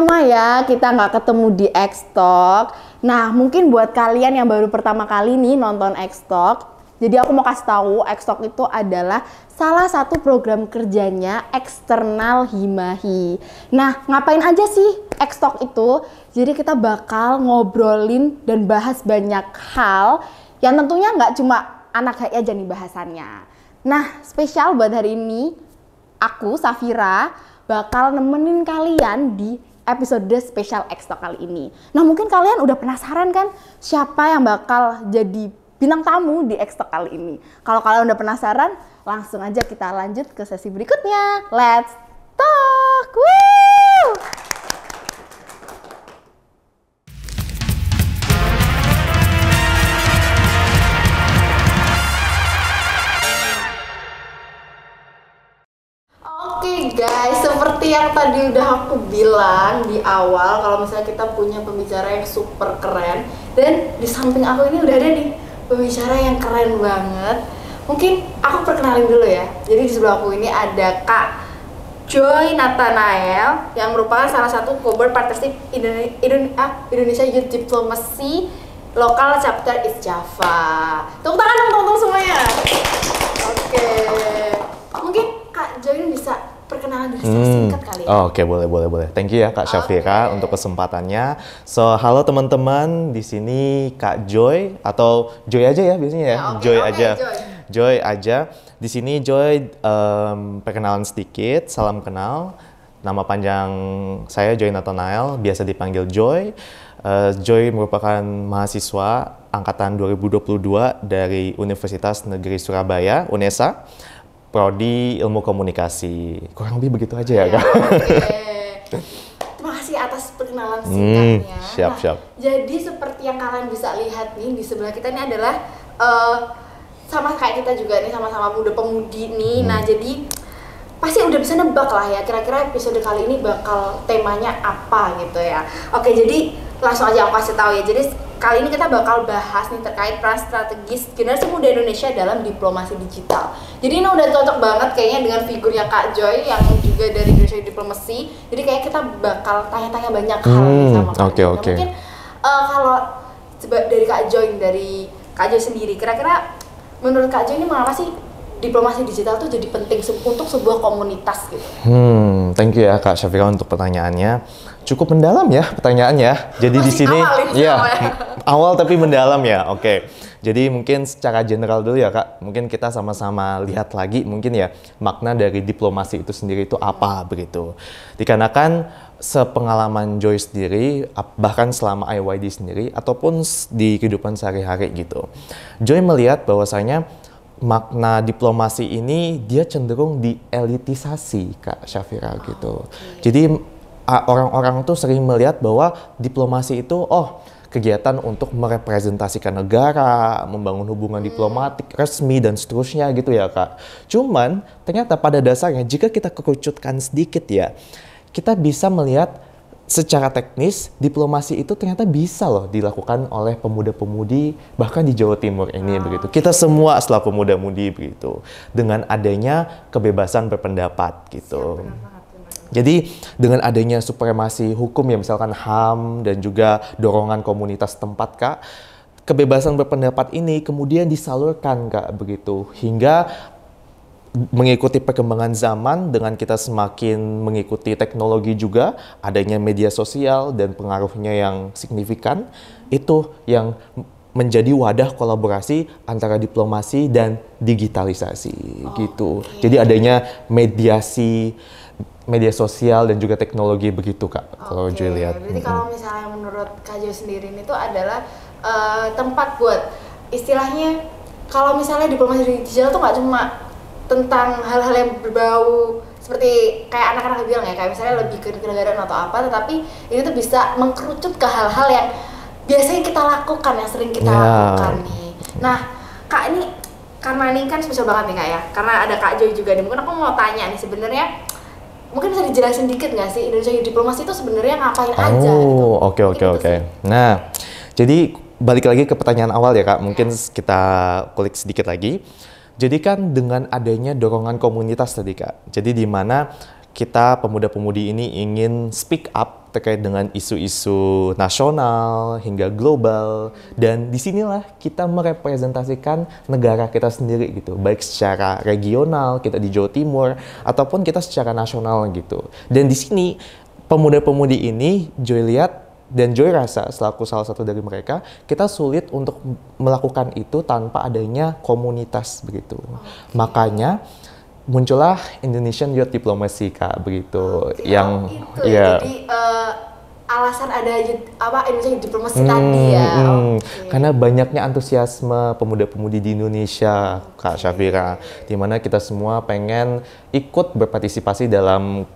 lama ya kita nggak ketemu di X-Talk. Nah, mungkin buat kalian yang baru pertama kali nih nonton X-Talk, jadi aku mau kasih tahu X-Talk itu adalah salah satu program kerjanya eksternal Himahi. Nah, ngapain aja sih X-Talk itu? Jadi kita bakal ngobrolin dan bahas banyak hal yang tentunya nggak cuma anak HI aja nih bahasannya. Nah, spesial buat hari ini, aku, Safira, bakal nemenin kalian di episode spesial X-Talk kali ini. Nah, mungkin kalian udah penasaran kan siapa yang bakal jadi bintang tamu di X-Talk kali ini. Kalau kalian udah penasaran, langsung aja kita lanjut ke sesi berikutnya. Let's talk! Woo! Oke guys, seperti yang tadi udah aku bilang di awal, kalau misalnya kita punya pembicara yang super keren, dan di samping aku ini udah ada nih pembicara yang keren banget. Mungkin aku perkenalin dulu ya. Jadi di sebelah aku ini ada Kak Joy Nathanael yang merupakan salah satu co-board partnership Indonesia Youth Diplomacy Lokal Chapter East Java. Tepuk tangan dong teman-teman semuanya. Oke. Mungkin Kak Joy bisa perkenalan diri singkat kali ya. Oke, boleh. Thank you ya Kak Syafira untuk kesempatannya. So, halo teman-teman, di sini Kak Joy atau Joy aja ya biasanya ya. Joy aja. Joy aja. Di sini Joy perkenalan sedikit, salam kenal. Nama panjang saya Joy Nathanael, biasa dipanggil Joy. Joy merupakan mahasiswa angkatan 2022 dari Universitas Negeri Surabaya, UNESA. Prodi Ilmu Komunikasi. Kurang lebih begitu aja ya, Kak. Terima kasih atas perkenalan singkatnya. Siap. Jadi seperti yang kalian bisa lihat nih, di sebelah kita ini adalah sama kayak kita juga nih, sama-sama muda pemudi nih. Nah, jadi pasti udah bisa nebak lah ya, kira-kira episode kali ini bakal temanya apa gitu ya. Oke, jadi langsung aja aku kasih tahu ya. Jadi kali ini kita bakal bahas nih terkait peran strategis generasi muda Indonesia dalam diplomasi digital. Jadi ini udah cocok banget kayaknya dengan figurnya Kak Joy yang juga dari Indonesia Diplomasi. Jadi kayak kita bakal tanya-tanya banyak hal nih sama Kak Joy. Nah, mungkin kalau dari Kak Joy sendiri, kira-kira menurut Kak Joy ini mengapa sih diplomasi digital tuh jadi penting untuk sebuah komunitas gitu? Thank you ya Kak Syafira untuk pertanyaannya. Cukup mendalam ya pertanyaannya. Jadi masih di sini awal tapi mendalam ya. Oke. Jadi mungkin secara general dulu ya Kak. Mungkin kita sama-sama lihat lagi mungkin ya makna dari diplomasi itu sendiri itu apa begitu. Dikarenakan sepengalaman Joy sendiri bahkan selama IYD sendiri ataupun di kehidupan sehari-hari gitu. Joy melihat bahwasanya makna diplomasi ini dia cenderung dielitisasi Kak Syafira gitu. Jadi orang-orang tuh sering melihat bahwa diplomasi itu kegiatan untuk merepresentasikan negara, membangun hubungan diplomatik resmi dan seterusnya gitu ya Kak. Cuman ternyata pada dasarnya jika kita kerucutkan sedikit ya, kita bisa melihat secara teknis diplomasi itu ternyata bisa loh dilakukan oleh pemuda-pemudi bahkan di Jawa Timur ini begitu. Kita semua setelah pemuda-mudi begitu dengan adanya kebebasan berpendapat gitu. Jadi dengan adanya supremasi hukum ya misalkan HAM dan juga dorongan komunitas tempat Kak, kebebasan berpendapat ini kemudian disalurkan Kak begitu hingga mengikuti perkembangan zaman dengan kita semakin mengikuti teknologi juga adanya media sosial dan pengaruhnya yang signifikan itu yang menjadi wadah kolaborasi antara diplomasi dan digitalisasi gitu. Jadi adanya media sosial dan juga teknologi begitu Kak, kalau Joy lihat. Berarti kalau misalnya menurut Kak Joy sendiri itu adalah tempat buat istilahnya kalau misalnya diplomasi digital tuh nggak cuma tentang hal-hal yang berbau seperti kayak anak-anak bilang ya, kayak misalnya lebih ke kenegaraan atau apa, tetapi ini tuh bisa mengkerucut ke hal-hal yang biasanya kita lakukan, yang sering kita lakukan nih. Nah Kak, ini karena ini kan spesial banget nih Kak ya, karena ada Kak Joy juga nih, mungkin aku mau tanya nih sebenarnya mungkin bisa dijelasin dikit nggak sih Indonesia Diplomasi itu sebenarnya ngapain aja gitu? Oke. Nah, jadi balik lagi ke pertanyaan awal ya Kak, mungkin kita kulik sedikit lagi. Jadi kan dengan adanya dorongan komunitas tadi Kak, jadi di mana kita pemuda-pemudi ini ingin speak up terkait dengan isu-isu nasional hingga global, dan disinilah kita merepresentasikan negara kita sendiri gitu, baik secara regional kita di Jawa Timur ataupun kita secara nasional gitu. Dan di sini pemuda-pemudi ini Joy lihat dan Joy rasa selaku salah satu dari mereka, kita sulit untuk melakukan itu tanpa adanya komunitas begitu. Makanya muncullah Indonesian Youth Diplomacy Kak begitu. Yang itu ya. Jadi alasan ada Indonesian Youth Diplomacy tadi ya. Karena banyaknya antusiasme pemuda-pemudi di Indonesia Kak Syafira, di mana kita semua pengen ikut berpartisipasi dalam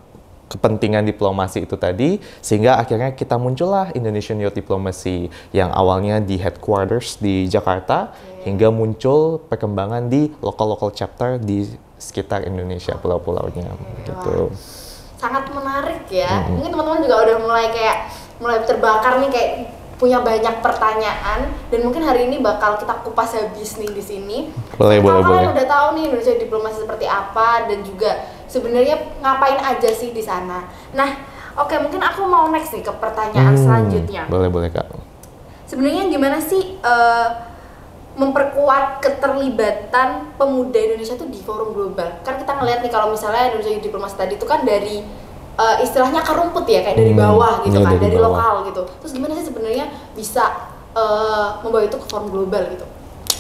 kepentingan diplomasi itu tadi, sehingga akhirnya kita muncullah Indonesian Youth Diplomacy yang awalnya di headquarters di Jakarta, hingga muncul perkembangan di local chapter di sekitar Indonesia, pulau-pulaunya gitu. Sangat menarik ya. Mungkin teman-teman juga udah mulai terbakar nih, kayak punya banyak pertanyaan, dan mungkin hari ini bakal kita kupas habis nih di sini. Boleh. Kalian udah tahu nih Indonesia Diplomasi seperti apa, dan juga sebenarnya ngapain aja sih di sana. Nah, oke, mungkin aku mau next nih ke pertanyaan selanjutnya. Boleh Kak. Sebenarnya gimana sih memperkuat keterlibatan pemuda Indonesia tuh di forum global? Kan kita ngeliat nih kalau misalnya Indonesia Diplomasi tadi itu kan dari istilahnya akar rumput ya, kayak dari bawah gitu kan, dari lokal gitu. Terus gimana sih sebenarnya bisa membawa itu ke forum global gitu?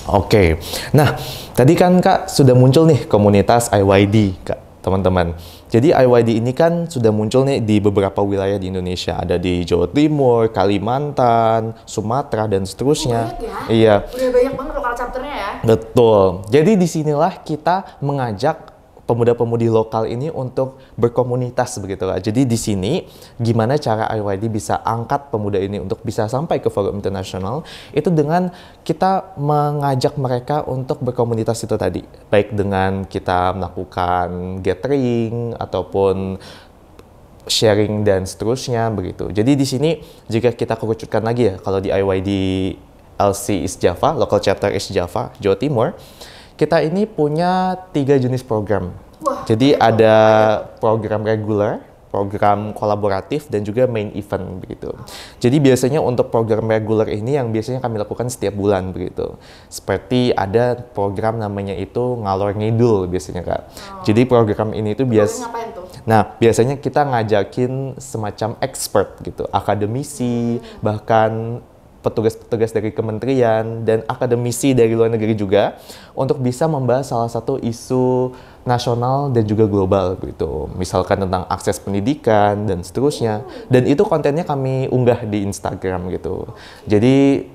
Oke. Nah, tadi kan Kak sudah muncul nih komunitas IYD Kak, teman-teman. Jadi IYD ini kan sudah muncul nih di beberapa wilayah di Indonesia. Ada di Jawa Timur, Kalimantan, Sumatera, dan seterusnya. Banyak ya? Iya. Udah banyak banget lokal chapternya ya? Betul. Jadi disinilah kita mengajak pemuda-pemudi lokal ini untuk berkomunitas begitu lah. Jadi di sini gimana cara IYD bisa angkat pemuda ini untuk bisa sampai ke forum internasional, itu dengan kita mengajak mereka untuk berkomunitas itu tadi. Baik dengan kita melakukan gathering ataupun sharing dan seterusnya begitu. Jadi di sini jika kita kerucutkan lagi ya, kalau di IYD LC East Java, Local Chapter East Java, Jawa Timur, kita ini punya 3 jenis program. Jadi ada program reguler, program kolaboratif, dan juga main event begitu. Jadi biasanya untuk program reguler ini yang biasanya kami lakukan setiap bulan begitu. Seperti ada program namanya itu ngalor ngidul biasanya Kak. Jadi program ini itu biasanya kita ngajakin semacam expert gitu, akademisi, bahkan petugas-petugas dari kementerian dan akademisi dari luar negeri juga untuk bisa membahas salah satu isu nasional dan juga global gitu. Misalkan tentang akses pendidikan dan seterusnya. Dan itu kontennya kami unggah di Instagram gitu. Jadi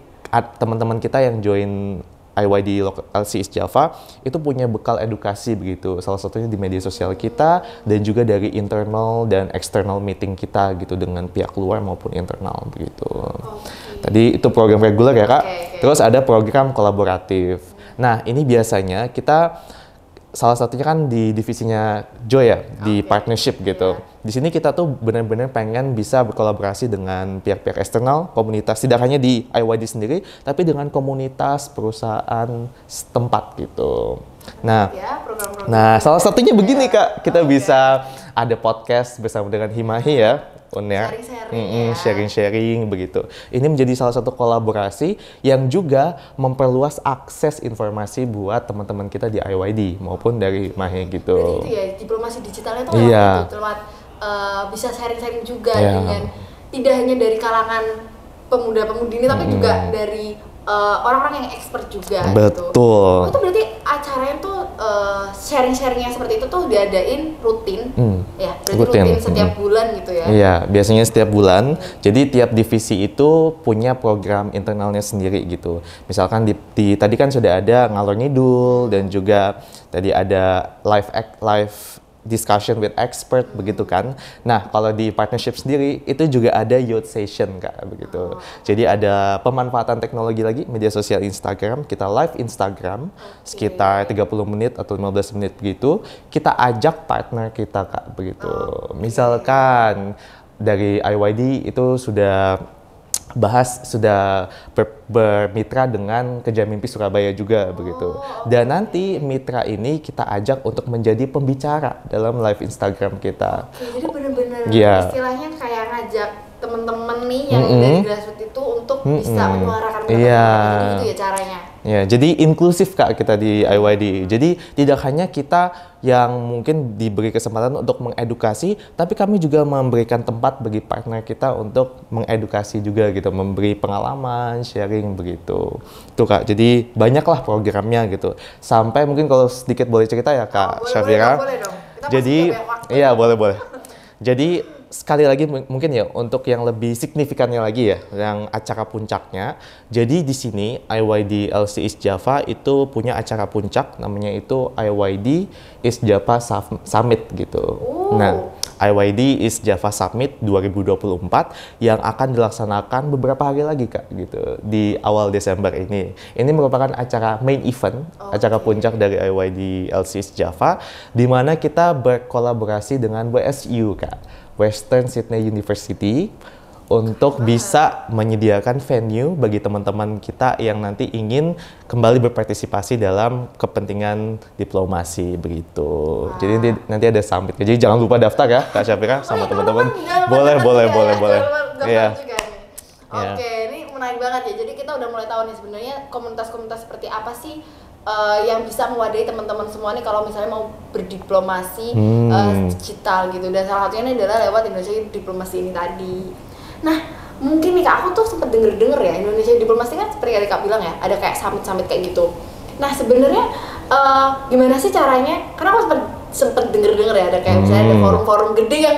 teman-teman kita yang join IYD LC East Java itu punya bekal edukasi begitu. Salah satunya di media sosial kita dan juga dari internal dan external meeting kita gitu dengan pihak luar maupun internal begitu. Tadi itu program reguler ya Kak. Terus ada program kolaboratif. Nah, ini biasanya kita salah satunya kan di divisinya Joy ya, di partnership gitu. Di sini kita tuh benar-benar pengen bisa berkolaborasi dengan pihak-pihak eksternal, komunitas, tidak hanya di IYD sendiri, tapi dengan komunitas perusahaan setempat gitu. Nah, salah satunya begini Kak, kita bisa ada podcast bersama dengan Himahi ya. Sharing-sharing begitu. Ini menjadi salah satu kolaborasi yang juga memperluas akses informasi buat teman-teman kita di IYD maupun dari Mahe gitu. Berarti itu ya, diplomasi digitalnya itu lewat bisa sharing-sharing juga dengan tidak hanya dari kalangan pemuda-pemudi ini, tapi juga dari orang-orang yang expert juga. Betul. Gitu. Itu berarti acaranya tuh sharing-sharingnya seperti itu tuh diadain rutin, ya? Berarti rutin setiap bulan gitu ya? Iya, biasanya setiap bulan. Jadi tiap divisi itu punya program internalnya sendiri gitu. Misalkan tadi kan sudah ada ngalor ngidul dan juga tadi ada live discussion with expert begitu kan. Nah, kalau di partnership sendiri itu juga ada youth session Kak begitu. Jadi ada pemanfaatan teknologi lagi, media sosial Instagram, kita live Instagram sekitar 30 menit atau 15 menit begitu. Kita ajak partner kita Kak begitu. Misalkan dari IYD itu sudah sudah bermitra dengan Kejar Mimpi Surabaya juga begitu. Dan nanti mitra ini kita ajak untuk menjadi pembicara dalam live Instagram kita. Jadi benar-benar Istilahnya kayak ngajak teman-teman nih yang dari grassroots itu untuk bisa menyuarakan pendapat gitu ya caranya. Ya, jadi inklusif Kak kita di IYD. Jadi tidak hanya kita yang mungkin diberi kesempatan untuk mengedukasi, tapi kami juga memberikan tempat bagi partner kita untuk mengedukasi juga gitu, memberi pengalaman, sharing begitu. Tuh Kak, jadi banyaklah programnya gitu. Sampai mungkin kalau sedikit boleh cerita ya Kak Syafira. Boleh dong. Jadi, iya boleh. Jadi sekali lagi mungkin ya untuk yang lebih signifikannya lagi ya, yang acara puncaknya. Jadi di sini IYD LC East Java itu punya acara puncak namanya itu IYD East Java Summit gitu. Nah, IYD East Java Summit 2024 yang akan dilaksanakan beberapa hari lagi Kak gitu di awal Desember ini. Ini merupakan acara main event, acara puncak dari IYD LC East Java di mana kita berkolaborasi dengan WSU Kak. Western Sydney University untuk bisa menyediakan venue bagi teman-teman kita yang nanti ingin kembali berpartisipasi dalam kepentingan diplomasi begitu. Jadi nanti ada summit. Jadi jangan lupa daftar ya Kak Syafira sama teman-teman. Boleh. Iya. Oke, ini menarik banget ya. Jadi kita udah mulai tahu nih sebenarnya komunitas-komunitas seperti apa sih yang bisa mewadahi teman-teman semua nih kalau misalnya mau berdiplomasi digital gitu, dan salah satunya ini adalah lewat Indonesia Diplomasi ini tadi. Nah mungkin nih Kak, aku tuh sempet denger ya Indonesia Diplomasi kan seperti yang Kak bilang ya, ada kayak summit-summit kayak gitu. Nah sebenarnya gimana sih caranya? Karena aku sempet denger ya ada kayak misalnya ada forum-forum gede yang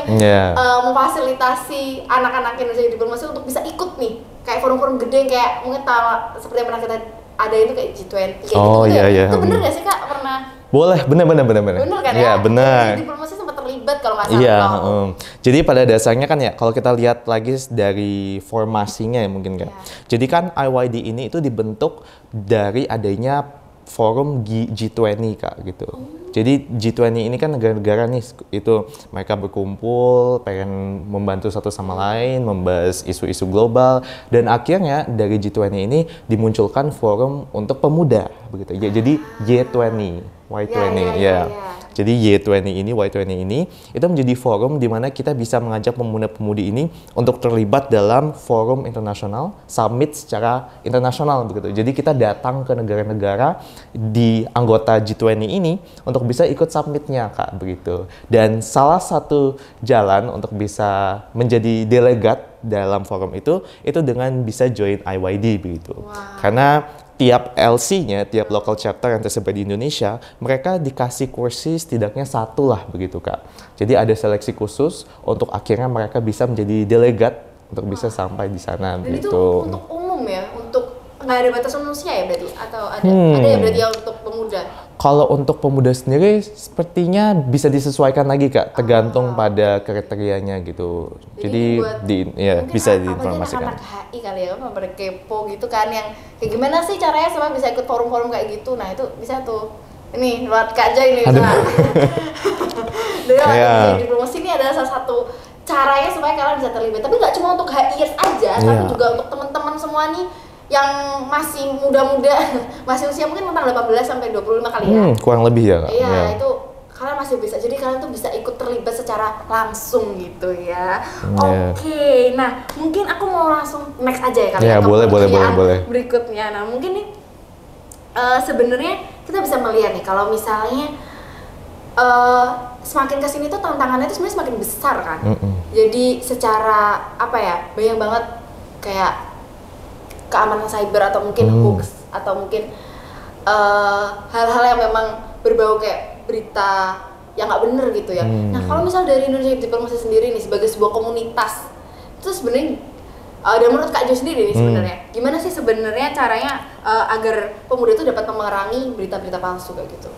memfasilitasi anak-anak Indonesia Diplomasi untuk bisa ikut nih, kayak forum-forum gede yang kayak mungkin seperti yang pernah kita ada itu kayak G20 kayak gitu iya. Itu bener gak sih Kak? Pernah? Boleh, bener Bener kan ya? Iya, bener. Diplomasi sempat terlibat kalau nggak salah. Iya, jadi pada dasarnya kan ya, kalau kita lihat lagi dari formasinya ya mungkin kan. Jadi kan IYD ini itu dibentuk dari adanya forum G20 Kak gitu. Jadi G20 ini kan negara-negara nih itu mereka berkumpul pengen membantu satu sama lain membahas isu-isu global, dan akhirnya dari G20 ini dimunculkan forum untuk pemuda begitu. Ya, jadi Y20 ya. Jadi Y20 ini, Y20 ini itu menjadi forum di mana kita bisa mengajak pemuda-pemudi ini untuk terlibat dalam forum internasional, summit secara internasional begitu. Jadi kita datang ke negara-negara di anggota G20 ini untuk bisa ikut summitnya Kak begitu. Dan salah satu jalan untuk bisa menjadi delegat dalam forum itu dengan bisa join IYD begitu. Karena tiap LC-nya, tiap local chapter yang tersebar di Indonesia, mereka dikasih kursi setidaknya satu lah begitu Kak. Jadi ada seleksi khusus untuk akhirnya mereka bisa menjadi delegat untuk bisa sampai di sana dan begitu. Itu untuk umum ya, untuk nggak ada batasan usia ya berarti? Atau ada ya berarti ya untuk pemuda? Kalau untuk pemuda sendiri sepertinya bisa disesuaikan lagi Kak, tergantung pada kriterianya gitu. Jadi bisa diinformasikan. Anak HI kali ya, kan pada kepo gitu kan, yang kayak gimana sih caranya supaya bisa ikut forum-forum kayak gitu. Nah itu bisa tuh, ini lewat Kak Jai ini. Dengan diplomasi ini adalah salah satu caranya supaya kalian bisa terlibat. Tapi nggak cuma untuk HIers aja, tapi juga untuk teman-teman semua nih yang masih muda-muda, masih usia mungkin tentang 18 sampai 25 kali ya. Kurang lebih ya Kak. Iya, itu kalian masih bisa. Jadi kalian tuh bisa ikut terlibat secara langsung gitu ya. Oke, nah mungkin aku mau langsung next aja ya kali ya. Boleh. Berikutnya, nah mungkin nih sebenarnya kita bisa melihat nih kalau misalnya semakin kesini tuh tantangannya tuh sebenarnya semakin besar kan. Jadi secara apa ya, banyak banget kayak keamanan cyber atau mungkin hoax atau mungkin hal-hal yang memang berbau kayak berita yang nggak bener gitu ya. Nah kalau misal dari Indonesia Diplomasi sendiri nih sebagai sebuah komunitas itu sebenarnya dan menurut Kak Jo sendiri nih sebenarnya gimana sih sebenarnya caranya agar pemuda itu dapat memerangi berita-berita palsu kayak gitu?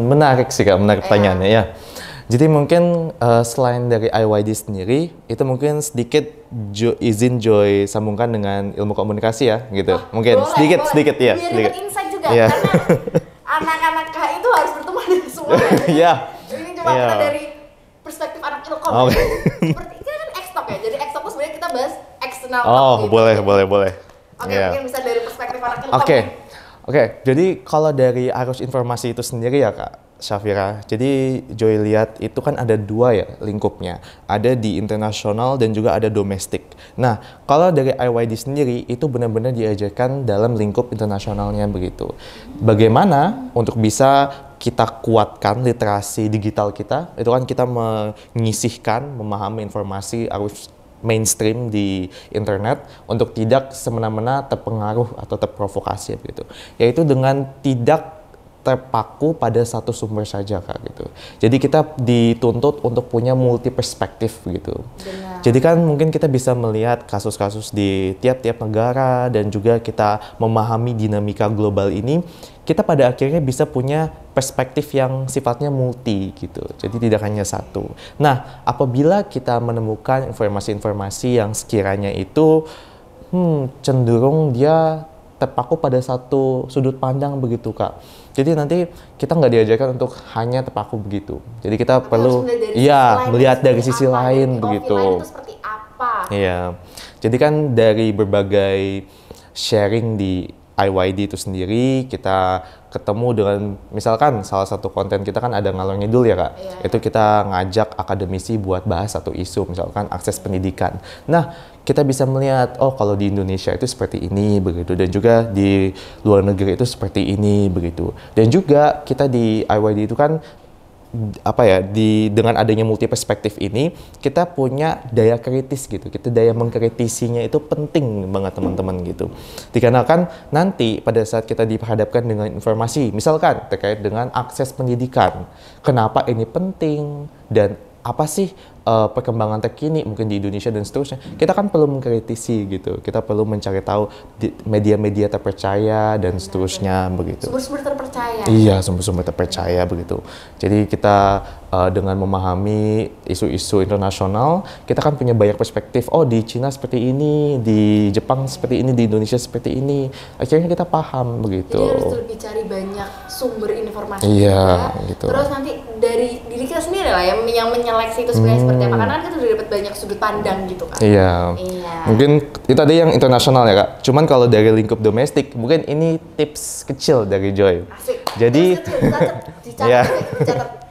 Menarik sih Kak, menarik pertanyaannya ya. Jadi mungkin selain dari IYD sendiri, itu mungkin sedikit izin Joy sambungkan dengan ilmu komunikasi ya, gitu. Mungkin boleh. sedikit ya. Biar sedikit. dapat insight juga, karena anak-anak KHI itu harus berteman dengan semua. Ini cuma kita dari perspektif anak ilkom. Seperti ini kan X-Talk ya, jadi X-Talk itu sebenarnya kita bahas X original Oh, gitu. boleh. Oke, Iya. mungkin bisa dari perspektif anak Ilkom. Oke, jadi kalau dari arus informasi itu sendiri ya Kak Syafira, jadi Joy lihat itu kan ada dua ya lingkupnya, ada di internasional dan juga ada domestik. Nah, kalau dari IYD sendiri itu benar-benar diajarkan dalam lingkup internasionalnya begitu. Bagaimana untuk bisa kita kuatkan literasi digital kita, itu kan kita menyisihkan, memahami informasi arus mainstream di internet untuk tidak semena-mena terpengaruh atau terprovokasi begitu. Yaitu dengan tidak terpaku pada satu sumber saja Kak gitu. Jadi kita dituntut untuk punya multi perspektif gitu. Benar. Jadi kan mungkin kita bisa melihat kasus-kasus di tiap-tiap negara dan juga kita memahami dinamika global ini, kita pada akhirnya bisa punya perspektif yang sifatnya multi gitu. Jadi tidak hanya satu. Nah, apabila kita menemukan informasi-informasi yang sekiranya itu cenderung dia terpaku pada satu sudut pandang begitu Kak. Jadi nanti kita nggak diajarkan untuk hanya terpaku begitu. Jadi kita perlu melihat dari sisi lain begitu. Lain itu seperti apa? Iya. Jadi kan dari berbagai sharing di IYD itu sendiri kita ketemu dengan misalkan salah satu konten kita kan ada ngalor ngidul ya Kak. Iya. Itu kita ngajak akademisi buat bahas satu isu misalkan akses pendidikan. Nah, kita bisa melihat oh kalau di Indonesia itu seperti ini begitu dan juga di luar negeri itu seperti ini begitu. Dan juga kita di IYD itu kan dengan adanya multi perspektif ini kita punya daya kritis gitu. Kita daya mengkritisinya itu penting banget teman-teman gitu. Dikarenakan nanti pada saat kita dihadapkan dengan informasi misalkan terkait dengan akses pendidikan, kenapa ini penting dan apa sih perkembangan terkini mungkin di Indonesia dan seterusnya, kita kan perlu mengkritisi gitu, kita perlu mencari tahu media-media terpercaya dan seterusnya begitu. Sumber-sumber terpercaya. Iya, sumber-sumber terpercaya begitu. Jadi kita dengan memahami isu-isu internasional, kita kan punya banyak perspektif. Oh di Cina seperti ini, di Jepang seperti ini, di Indonesia seperti ini. Akhirnya kita paham begitu. Jadi harus lebih cari banyak sumber informasi. Iya, juga. gitu. Terus nanti dari diri kita sendiri lah yang menyeleksi itu sebenarnya seperti apa. Karena kan kita udah dapat banyak sudut pandang gitu kan. Iya. Iya. Mungkin itu tadi yang internasional ya Kak. Cuman kalau dari lingkup domestik, mungkin ini tips kecil dari Joy. Asik. Jadi, dicatat.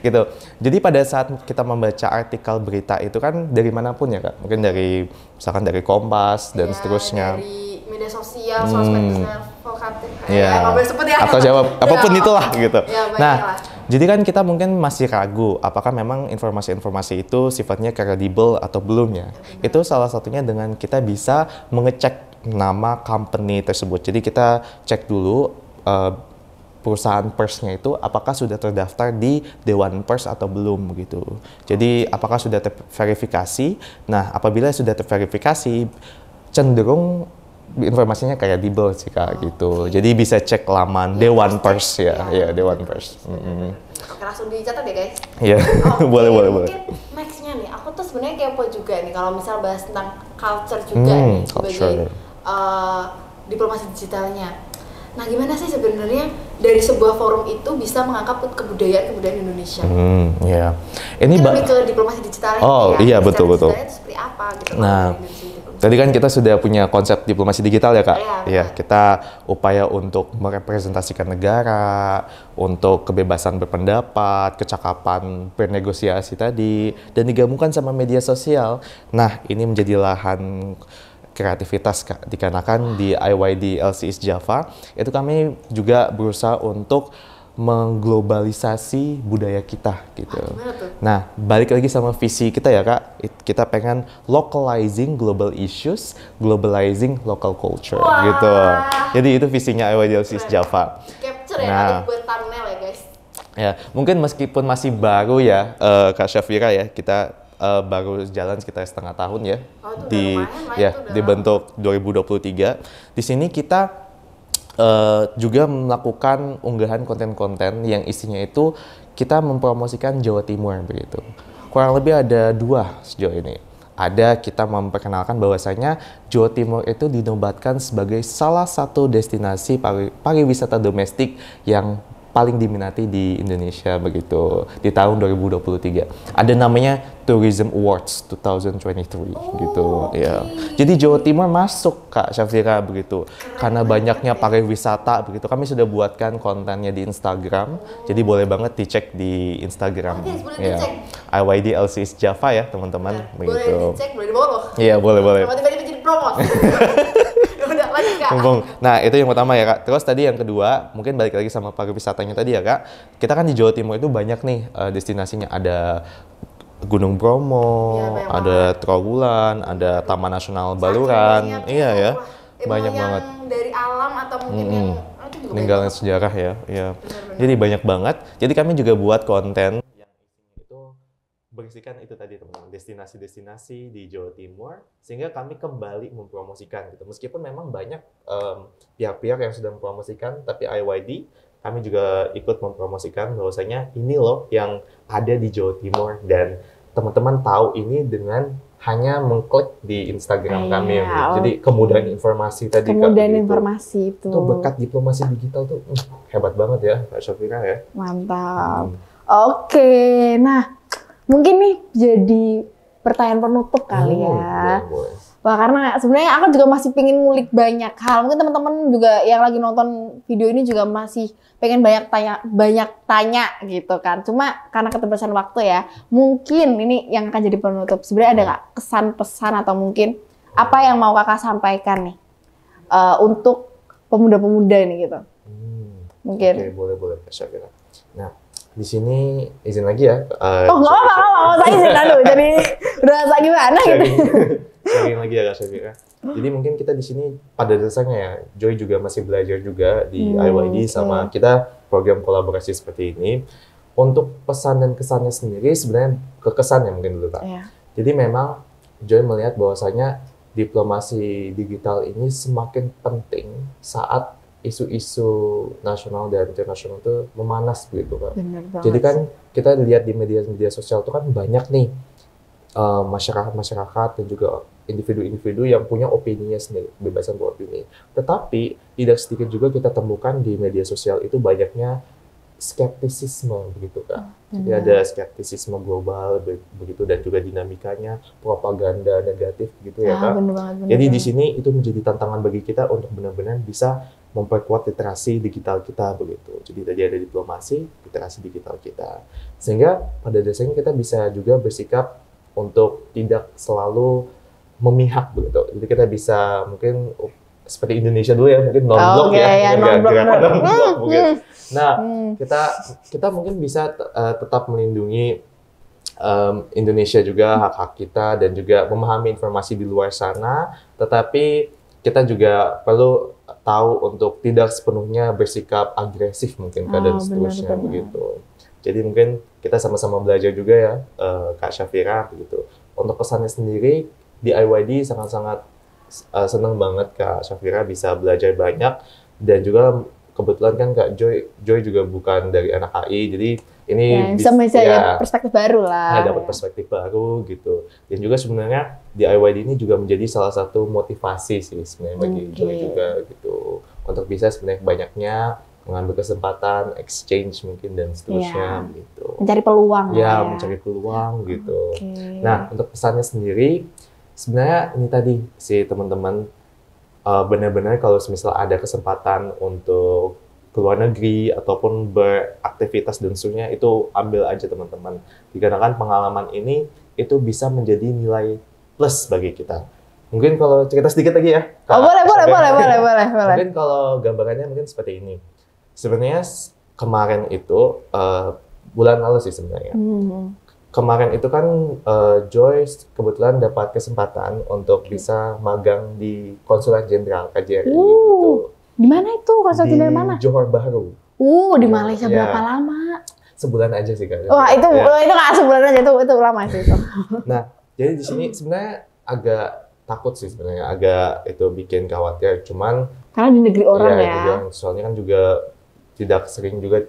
gitu. Jadi pada saat kita membaca artikel berita itu kan dari manapun ya Kak. Mungkin dari misalkan dari Kompas dan seterusnya. Dari media sosial, sosmed, vokatif. Iya. Nggak boleh sebut ya. Atau siapa, apapun itulah gitu. Ya, nah, lah. jadi kan kita mungkin masih ragu apakah memang informasi-informasi itu sifatnya kredibel atau belum ya. Itu salah satunya dengan kita bisa mengecek nama company tersebut. Jadi kita cek dulu perusahaan persnya itu apakah sudah terdaftar di Dewan Pers atau belum gitu. Jadi apakah sudah terverifikasi. Nah, apabila sudah terverifikasi cenderung informasinya kredibel sih Kak gitu. Jadi bisa cek laman Dewan Pers ya, Dewan Pers. Oke, langsung dicatat ya guys. Iya, boleh. Mungkin nextnya nih, aku tuh sebenarnya kepo juga nih kalau misal bahas tentang culture juga nih sebagai diplomasi digitalnya. Nah, gimana sih sebenarnya dari sebuah forum itu bisa mengangkat kebudayaan Indonesia? Iya. Ini lebih ke diplomasi digitalnya. Oh, iya betul. Itu seperti apa gitu? Nah, tadi kan kita sudah punya konsep diplomasi digital ya Kak. Iya, kita upaya untuk merepresentasikan negara, untuk kebebasan berpendapat, kecakapan bernegosiasi tadi, dan digabungkan sama media sosial. Nah, ini menjadi lahan kreativitas Kak, dikarenakan di IYD LCS Java itu kami juga berusaha untuk mengglobalisasi budaya kita gitu. Nah, balik lagi sama visi kita ya Kak, kita pengen localizing global issues, globalizing local culture gitu. Jadi itu visinya IYD LCS Java. Capture ya, buat thumbnail ya guys. Ya, mungkin meskipun masih baru ya Kak Syafira ya, kita baru jalan sekitar setengah tahun ya, dibentuk 2023. Di sini kita juga melakukan unggahan konten-konten yang isinya itu kita mempromosikan Jawa Timur begitu. Kurang lebih ada 2 sejauh ini. Ada kita memperkenalkan bahwasanya Jawa Timur itu dinobatkan sebagai salah satu destinasi pariwisata domestik yang paling diminati di Indonesia begitu di tahun 2023. Ada namanya Tourism Awards 2023 gitu ya. Jadi Jawa Timur masuk Kak Syafira begitu. Karena banyaknya pariwisata begitu. Kami sudah buatkan kontennya di Instagram. Jadi boleh banget dicek di Instagram. Boleh Ya. dicek. IYD LCS Java ya teman-teman begitu. Boleh dicek, boleh diborong. Iya, boleh. Tiba-tiba jadi promo. Udah lanjut Kak. Mumpung. Nah, itu yang pertama ya, Kak. Terus tadi yang kedua, mungkin balik lagi sama pariwisatanya tadi ya, Kak. Kita kan di Jawa Timur itu banyak nih destinasinya. Ada Gunung Bromo, Iya, banyak ada Trawulan, ada Taman Nasional Baluran. Iya ya. Banyak banget. Dari alam atau mungkin yang itu juga Peninggalan sejarah ya. Iya. Jadi banyak banget. Jadi kami juga buat konten yang itu berisikan itu tadi teman-teman, destinasi-destinasi di Jawa Timur, sehingga kami kembali mempromosikan gitu. Meskipun memang banyak pihak-pihak yang sudah mempromosikan, tapi IYD kami juga ikut mempromosikan bahwasanya ini loh yang ada di Jawa Timur, dan teman-teman tahu ini dengan hanya mengklik di Instagram kami. Iya, Jadi kemudahan informasi tadi Kak, kemudian begitu. informasi itu. Itu berkat diplomasi digital tuh hebat banget ya Kak Syafira ya. Mantap. Oke, nah mungkin nih jadi pertanyaan penutup kali ya. Boleh. Wah, karena sebenarnya aku juga masih pengen ngulik banyak hal. Mungkin teman-teman juga yang lagi nonton video ini juga masih pengen banyak tanya gitu kan. Cuma karena keterbatasan waktu ya, mungkin ini yang akan jadi penutup. Sebenarnya ada nggak kesan pesan atau mungkin apa yang mau kakak sampaikan nih untuk pemuda-pemuda ini gitu? Mungkin. Oke, boleh Kak Syafira. Nah, di sini izin lagi ya. Oh nggak apa-apa, saya izin dulu. Jadi berasa gimana gitu? Sharing lagi ya Kak Syafira. Jadi mungkin kita di sini pada dasarnya ya, Joy juga masih belajar juga di IYD sama kita program kolaborasi seperti ini. Untuk pesan dan kesannya sendiri sebenarnya kekesannya mungkin dulu Kak. Iya. Jadi memang Joy melihat bahwasanya diplomasi digital ini semakin penting saat isu-isu nasional dan internasional itu memanas begitu Kak. Bener banget. Jadi kan kita lihat di media sosial itu kan banyak nih masyarakat dan juga individu-individu yang punya opininya sendiri, kebebasan beropini. Tetapi tidak sedikit juga kita temukan di media sosial itu banyaknya skeptisisme begitu Kak. Jadi ada skeptisisme global begitu, dan juga dinamikanya propaganda negatif gitu ya Kak. Bener banget, Jadi di sini itu menjadi tantangan bagi kita untuk benar-benar bisa memperkuat literasi digital kita begitu. Jadi tadi ada diplomasi, literasi digital kita. Sehingga pada dasarnya kita bisa juga bersikap untuk tidak selalu memihak begitu. Jadi kita bisa mungkin seperti Indonesia dulu ya, mungkin non-blok non-blok mungkin. Nah, kita mungkin bisa tetap melindungi Indonesia juga, hak-hak kita, dan juga memahami informasi di luar sana, tetapi kita juga perlu tahu untuk tidak sepenuhnya bersikap agresif mungkin dan seterusnya begitu. Jadi mungkin kita sama-sama belajar juga ya Kak Syafira begitu. Untuk pesannya sendiri di IYD sangat-sangat senang banget Kak Syafira bisa belajar banyak, dan juga kebetulan kan Kak Joy juga bukan dari anak AI, jadi ini bisa ya perspektif baru lah. Dapat perspektif baru gitu. Dan juga sebenarnya di IYD ini juga menjadi salah satu motivasi sih sebenarnya bagi Joy juga gitu. Untuk bisa sebenarnya banyaknya mengambil kesempatan, exchange mungkin dan seterusnya gitu. Mencari peluang. Ya, mencari peluang gitu. Nah, untuk pesannya sendiri sebenarnya ini tadi sih teman-teman, benar-benar kalau misal ada kesempatan untuk ke luar negeri ataupun beraktivitas dan seterusnya, itu ambil aja teman-teman. Dikarenakan pengalaman ini itu bisa menjadi nilai plus bagi kita. Mungkin kalau cerita sedikit lagi ya. Boleh. Mungkin kalau gambarannya mungkin seperti ini. Sebenarnya kemarin itu bulan lalu sih sebenarnya. Kemarin itu kan Joy kebetulan dapat kesempatan untuk bisa magang di Konsulat Jenderal KJRI gitu. Di mana itu? Konsulat Jenderal mana? Di Johor Bahru. Di Malaysia berapa lama? Sebulan aja sih Kak. Wah, itu nggak sebulan aja, itu lama sih itu. Nah, jadi di sini sebenarnya agak takut sih sebenarnya, agak itu bikin khawatir. Cuman karena di negeri orang ya. Soalnya kan juga tidak sering juga,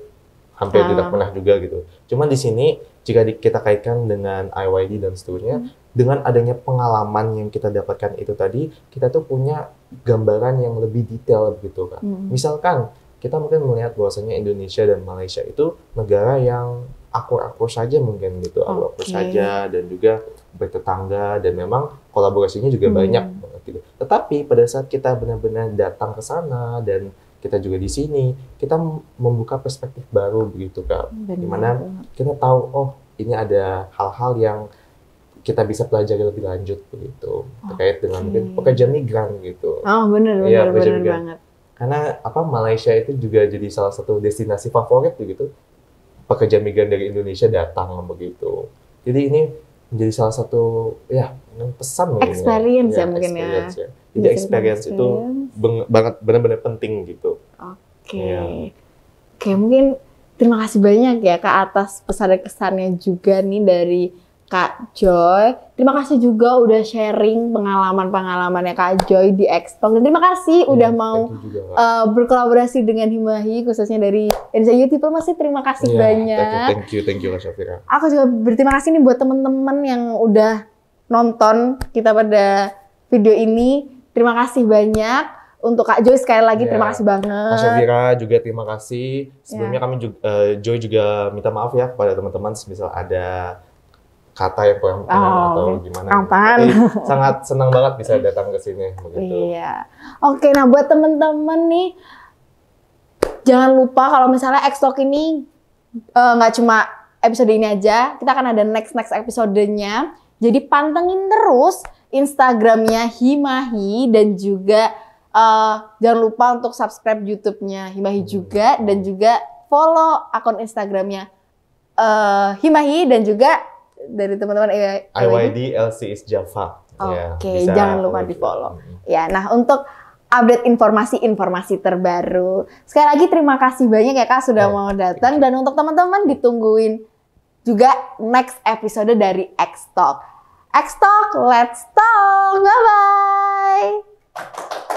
hampir tidak pernah juga gitu. Cuman di sini jika kita kaitkan dengan IYD dan seterusnya, dengan adanya pengalaman yang kita dapatkan itu tadi, kita tuh punya gambaran yang lebih detail begitu Kak. Misalkan kita mungkin melihat bahwasanya Indonesia dan Malaysia itu negara yang akur-akur saja mungkin gitu, akur-akur saja dan juga bertetangga dan memang kolaborasinya juga banyak banget gitu. Tetapi pada saat kita benar-benar datang ke sana dan kita juga di sini, kita membuka perspektif baru begitu Kak. Dimana kita tahu oh ini ada hal-hal yang kita bisa pelajari lebih lanjut begitu terkait dengan mungkin pekerja migran gitu. Oh benar banget. Karena Malaysia itu juga jadi salah satu destinasi favorit begitu. Pekerja migran dari Indonesia datang begitu. Jadi ini menjadi salah satu pesan mungkin experience ya mungkin ya. Jadi experience itu banget benar-benar penting gitu. Oke, mungkin terima kasih banyak ya Kak atas pesan dan kesannya juga nih dari Kak Joy. Terima kasih juga udah sharing pengalaman-pengalamannya Kak Joy di Xtalk. Dan terima kasih udah mau berkolaborasi dengan Himahi khususnya dari Indonesia Youth Diplomacy. Terima kasih banyak. Thank you Kak Syafira. Aku juga berterima kasih nih buat teman-teman yang udah nonton kita pada video ini. Terima kasih banyak. Untuk Kak Joy sekali lagi terima kasih banget. Kak Syafira juga terima kasih. Sebelumnya kami juga, Joy juga minta maaf ya kepada teman-teman misal ada kata yang kurang atau gimana. Sangat senang banget bisa datang ke sini begitu. Iya. Oke, nah buat teman-teman nih jangan lupa kalau misalnya Xtalk ini nggak cuma episode ini aja, kita akan ada next episodenya. Jadi pantengin terus Instagramnya Himahi dan juga jangan lupa untuk subscribe YouTube-nya Himahi juga dan juga follow akun Instagramnya Himahi dan juga dari teman-teman IYD LC is Java. Oke, jangan lupa di follow. Ya, nah untuk update informasi terbaru. Sekali lagi terima kasih banyak ya Kak sudah mau datang dan untuk teman-teman ditungguin juga next episode dari Xtalk. Xtalk, let's talk. Bye bye.